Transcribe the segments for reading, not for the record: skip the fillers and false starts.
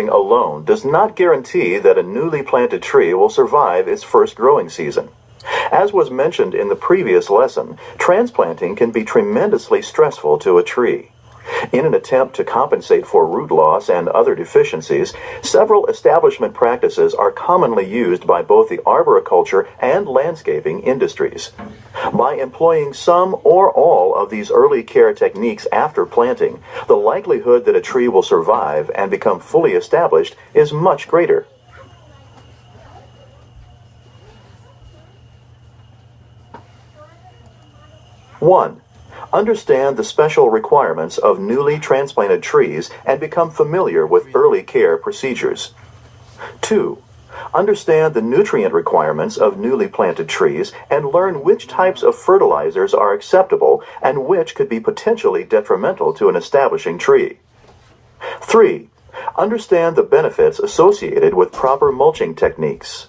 alone does not guarantee that a newly planted tree will survive its first growing season. As was mentioned in the previous lesson, transplanting can be tremendously stressful to a tree. In an attempt to compensate for root loss and other deficiencies, several establishment practices are commonly used by both the arboriculture and landscaping industries. By employing some or all of these early care techniques after planting, the likelihood that a tree will survive and become fully established is much greater. One, understand the special requirements of newly transplanted trees and become familiar with early care procedures. 2. Understand the nutrient requirements of newly planted trees and learn which types of fertilizers are acceptable and which could be potentially detrimental to an establishing tree. 3. Understand the benefits associated with proper mulching techniques.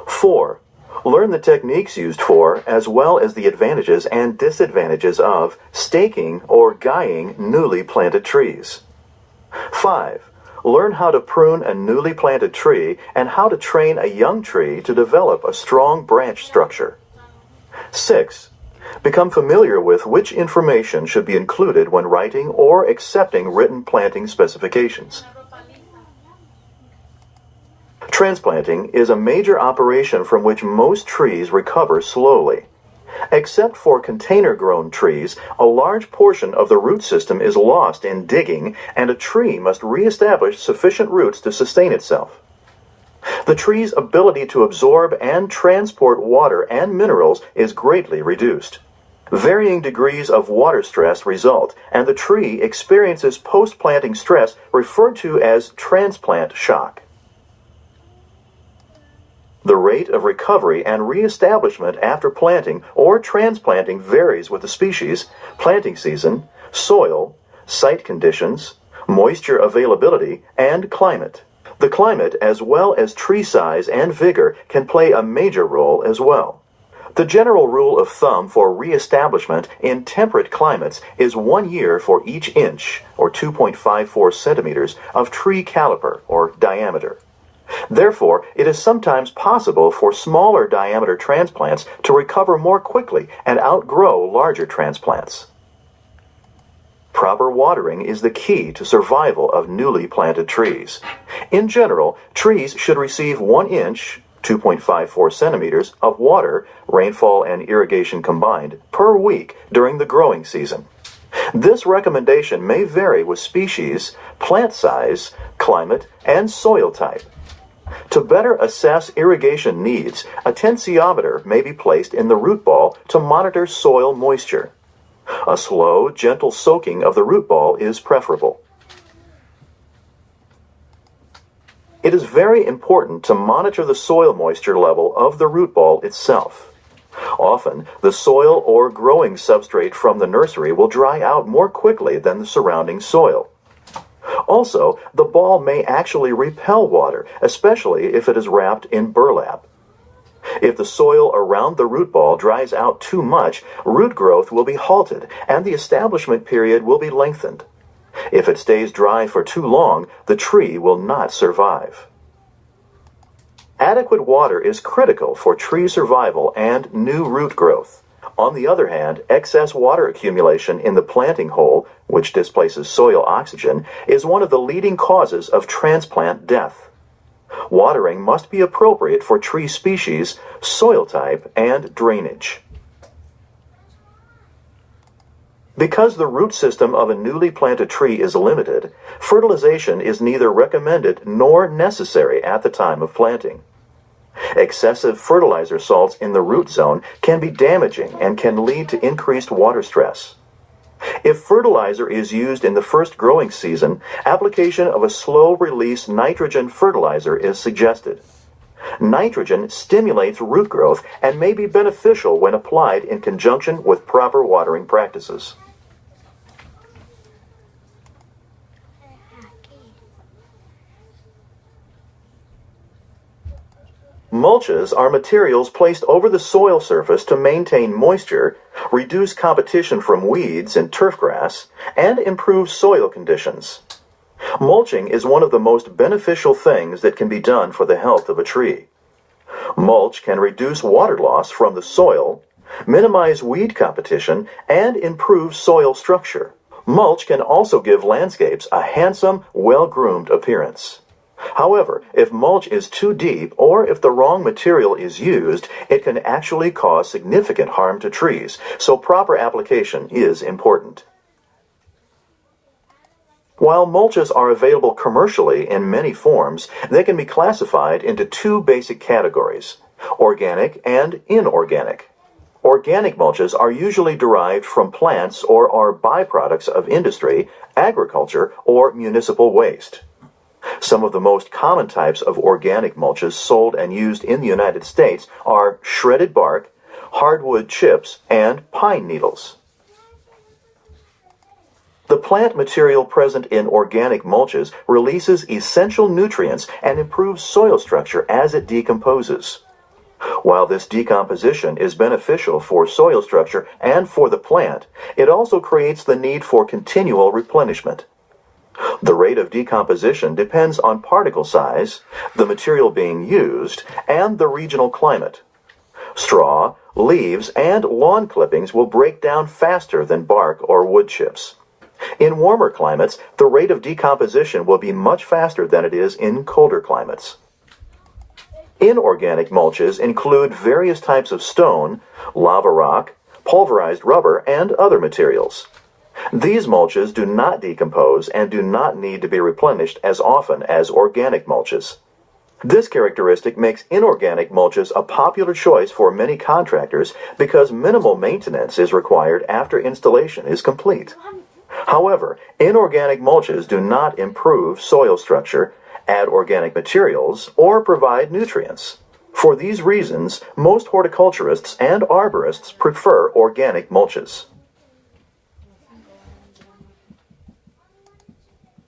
4. Learn the techniques used for, as well as the advantages and disadvantages of, staking or guying newly planted trees. 5. Learn how to prune a newly planted tree and how to train a young tree to develop a strong branch structure. 6. Become familiar with which information should be included when writing or accepting written planting specifications. Transplanting is a major operation from which most trees recover slowly. Except for container-grown trees, a large portion of the root system is lost in digging, and a tree must reestablish sufficient roots to sustain itself. The tree's ability to absorb and transport water and minerals is greatly reduced. Varying degrees of water stress result, and the tree experiences post-planting stress referred to as transplant shock. The rate of recovery and reestablishment after planting or transplanting varies with the species, planting season, soil, site conditions, moisture availability, and climate. The climate, as well as tree size and vigor, can play a major role as well. The general rule of thumb for reestablishment in temperate climates is 1 year for each inch, or 2.54 centimeters, of tree caliper, or diameter. Therefore, it is sometimes possible for smaller diameter transplants to recover more quickly and outgrow larger transplants. Proper watering is the key to survival of newly planted trees. In general, trees should receive 1 inch, 2.54 centimeters, of water, rainfall and irrigation combined, per week during the growing season. This recommendation may vary with species, plant size, climate, and soil type. To better assess irrigation needs, a tensiometer may be placed in the root ball to monitor soil moisture. A slow, gentle soaking of the root ball is preferable. It is very important to monitor the soil moisture level of the root ball itself. Often, the soil or growing substrate from the nursery will dry out more quickly than the surrounding soil. Also, the ball may actually repel water, especially if it is wrapped in burlap. If the soil around the root ball dries out too much, root growth will be halted and the establishment period will be lengthened. If it stays dry for too long, the tree will not survive. Adequate water is critical for tree survival and new root growth. On the other hand, excess water accumulation in the planting hole, which displaces soil oxygen, is one of the leading causes of transplant death. Watering must be appropriate for tree species, soil type, and drainage. Because the root system of a newly planted tree is limited, fertilization is neither recommended nor necessary at the time of planting. Excessive fertilizer salts in the root zone can be damaging and can lead to increased water stress. If fertilizer is used in the first growing season, application of a slow-release nitrogen fertilizer is suggested. Nitrogen stimulates root growth and may be beneficial when applied in conjunction with proper watering practices. Mulches are materials placed over the soil surface to maintain moisture, reduce competition from weeds and turf grass, and improve soil conditions. Mulching is one of the most beneficial things that can be done for the health of a tree. Mulch can reduce water loss from the soil, minimize weed competition, and improve soil structure. Mulch can also give landscapes a handsome, well-groomed appearance. However, if mulch is too deep or if the wrong material is used, it can actually cause significant harm to trees, so proper application is important. While mulches are available commercially in many forms, they can be classified into two basic categories: organic and inorganic. Organic mulches are usually derived from plants or are byproducts of industry, agriculture, or municipal waste. Some of the most common types of organic mulches sold and used in the United States are shredded bark, hardwood chips, and pine needles. The plant material present in organic mulches releases essential nutrients and improves soil structure as it decomposes. While this decomposition is beneficial for soil structure and for the plant, it also creates the need for continual replenishment. The rate of decomposition depends on particle size, the material being used, and the regional climate. Straw, leaves, and lawn clippings will break down faster than bark or wood chips. In warmer climates, the rate of decomposition will be much faster than it is in colder climates. Inorganic mulches include various types of stone, lava rock, pulverized rubber, and other materials. These mulches do not decompose and do not need to be replenished as often as organic mulches. This characteristic makes inorganic mulches a popular choice for many contractors because minimal maintenance is required after installation is complete. However, inorganic mulches do not improve soil structure, add organic materials, or provide nutrients. For these reasons, most horticulturists and arborists prefer organic mulches.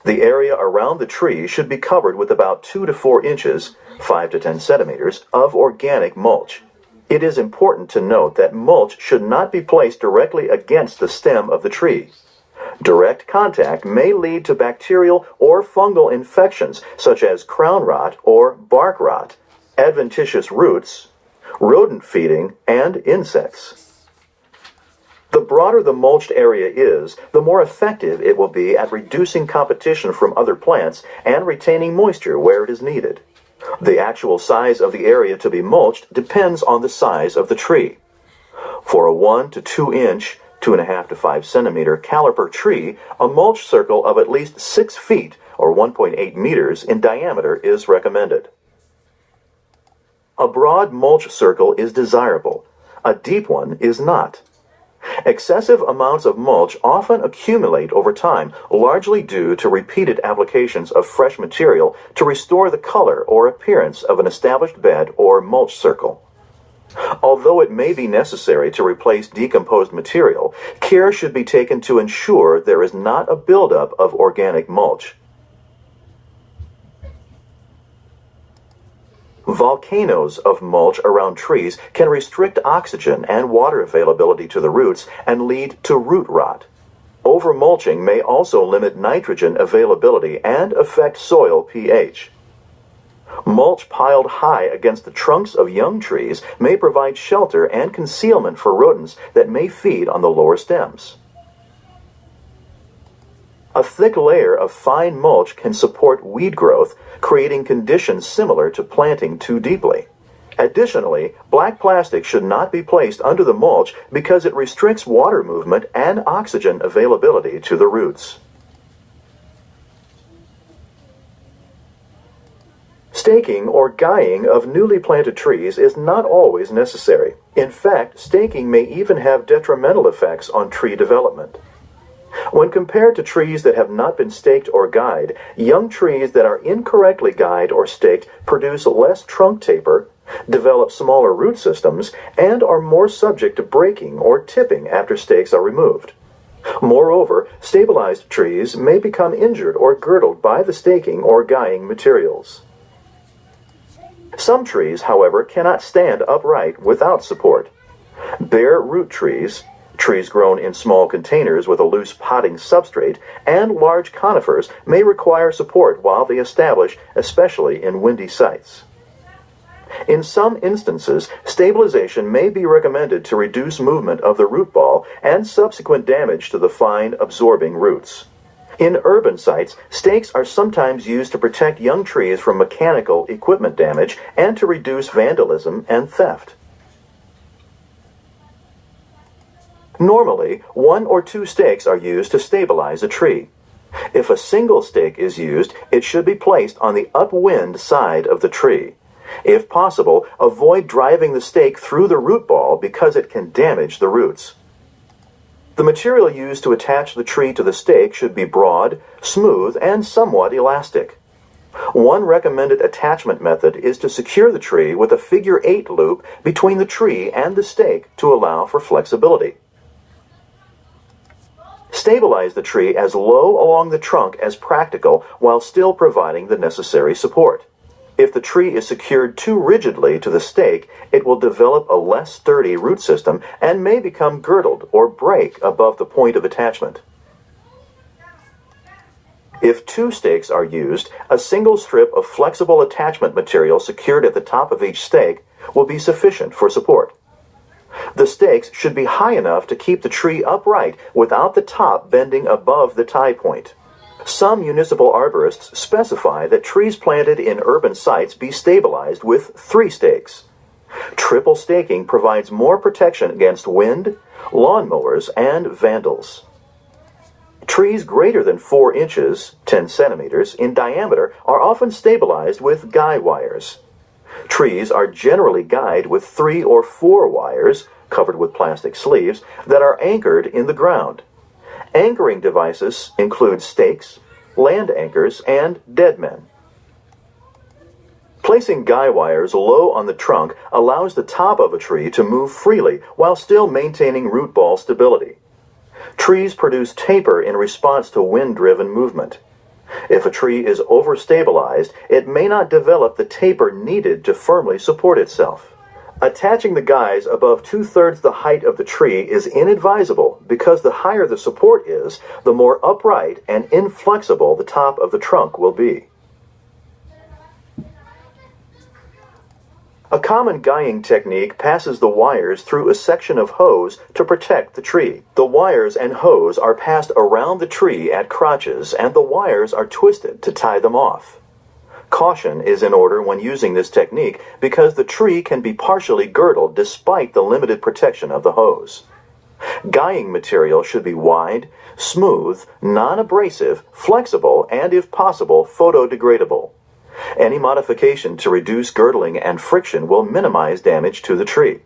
The area around the tree should be covered with about 2 to 4 inches, 5 to 10 centimeters, of organic mulch. It is important to note that mulch should not be placed directly against the stem of the tree. Direct contact may lead to bacterial or fungal infections such as crown rot or bark rot, adventitious roots, rodent feeding, and insects. The broader the mulched area is, the more effective it will be at reducing competition from other plants and retaining moisture where it is needed. The actual size of the area to be mulched depends on the size of the tree. For a 1 to 2 inch, 2.5 to 5 centimeter caliper tree, a mulch circle of at least 6 feet or 1.8 meters in diameter is recommended. A broad mulch circle is desirable. A deep one is not. Excessive amounts of mulch often accumulate over time, largely due to repeated applications of fresh material to restore the color or appearance of an established bed or mulch circle. Although it may be necessary to replace decomposed material, care should be taken to ensure there is not a buildup of organic mulch. Volcanoes of mulch around trees can restrict oxygen and water availability to the roots and lead to root rot. Overmulching may also limit nitrogen availability and affect soil pH. Mulch piled high against the trunks of young trees may provide shelter and concealment for rodents that may feed on the lower stems. A thick layer of fine mulch can support weed growth, creating conditions similar to planting too deeply. Additionally, black plastic should not be placed under the mulch because it restricts water movement and oxygen availability to the roots. Staking or guying of newly planted trees is not always necessary. In fact, staking may even have detrimental effects on tree development. When compared to trees that have not been staked or guyed, young trees that are incorrectly guyed or staked produce less trunk taper, develop smaller root systems, and are more subject to breaking or tipping after stakes are removed. Moreover, stabilized trees may become injured or girdled by the staking or guying materials. Some trees, however, cannot stand upright without support. Bare root trees, Trees grown in small containers with a loose potting substrate and large conifers may require support while they establish, especially in windy sites. In some instances, stabilization may be recommended to reduce movement of the root ball and subsequent damage to the fine absorbing roots. In urban sites, stakes are sometimes used to protect young trees from mechanical equipment damage and to reduce vandalism and theft. Normally, 1 or 2 stakes are used to stabilize a tree. If a single stake is used, it should be placed on the upwind side of the tree. If possible, avoid driving the stake through the root ball because it can damage the roots. The material used to attach the tree to the stake should be broad, smooth, and somewhat elastic. One recommended attachment method is to secure the tree with a figure 8 loop between the tree and the stake to allow for flexibility. Stabilize the tree as low along the trunk as practical while still providing the necessary support. If the tree is secured too rigidly to the stake, it will develop a less sturdy root system and may become girdled or break above the point of attachment. If 2 stakes are used, a single strip of flexible attachment material secured at the top of each stake will be sufficient for support. The stakes should be high enough to keep the tree upright without the top bending above the tie point. Some municipal arborists specify that trees planted in urban sites be stabilized with 3 stakes. Triple staking provides more protection against wind, lawnmowers, and vandals. Trees greater than 4 inches, 10 centimeters, in diameter are often stabilized with guy wires. Trees are generally guyed with 3 or 4 wires, covered with plastic sleeves, that are anchored in the ground. Anchoring devices include stakes, land anchors, and deadmen. Placing guy wires low on the trunk allows the top of a tree to move freely while still maintaining root ball stability. Trees produce taper in response to wind-driven movement. If a tree is overstabilized, it may not develop the taper needed to firmly support itself. Attaching the guys above 2/3 the height of the tree is inadvisable because the higher the support is, the more upright and inflexible the top of the trunk will be. A common guying technique passes the wires through a section of hose to protect the tree. The wires and hose are passed around the tree at crotches, and the wires are twisted to tie them off. Caution is in order when using this technique because the tree can be partially girdled despite the limited protection of the hose. Guying material should be wide, smooth, non-abrasive, flexible, and if possible, photodegradable. Any modification to reduce girdling and friction will minimize damage to the tree.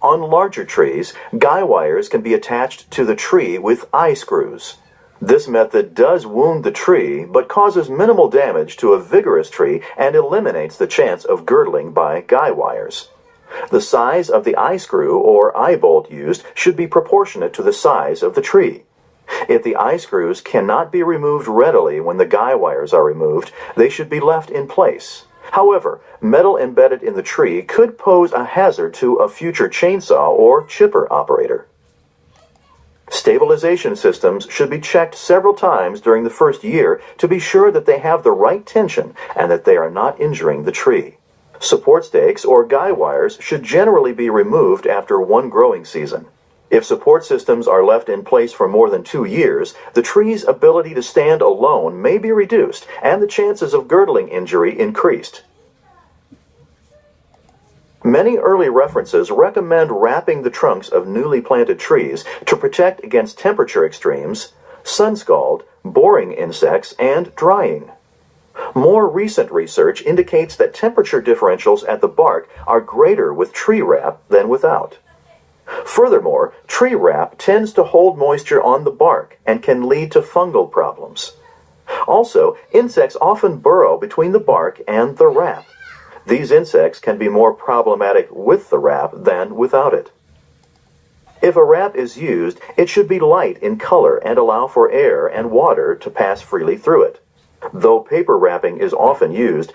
On larger trees, guy wires can be attached to the tree with eye screws. This method does wound the tree, but causes minimal damage to a vigorous tree and eliminates the chance of girdling by guy wires. The size of the eye screw or eye bolt used should be proportionate to the size of the tree. If the eye screws cannot be removed readily when the guy wires are removed, they should be left in place. However, metal embedded in the tree could pose a hazard to a future chainsaw or chipper operator. Stabilization systems should be checked several times during the first year to be sure that they have the right tension and that they are not injuring the tree. Support stakes or guy wires should generally be removed after 1 growing season. If support systems are left in place for more than 2 years, the tree's ability to stand alone may be reduced and the chances of girdling injury increased. Many early references recommend wrapping the trunks of newly planted trees to protect against temperature extremes, sun scald, boring insects, and drying. More recent research indicates that temperature differentials at the bark are greater with tree wrap than without. Furthermore, tree wrap tends to hold moisture on the bark and can lead to fungal problems. Also, insects often burrow between the bark and the wrap. These insects can be more problematic with the wrap than without it. If a wrap is used, it should be light in color and allow for air and water to pass freely through it. Though paper wrapping is often used,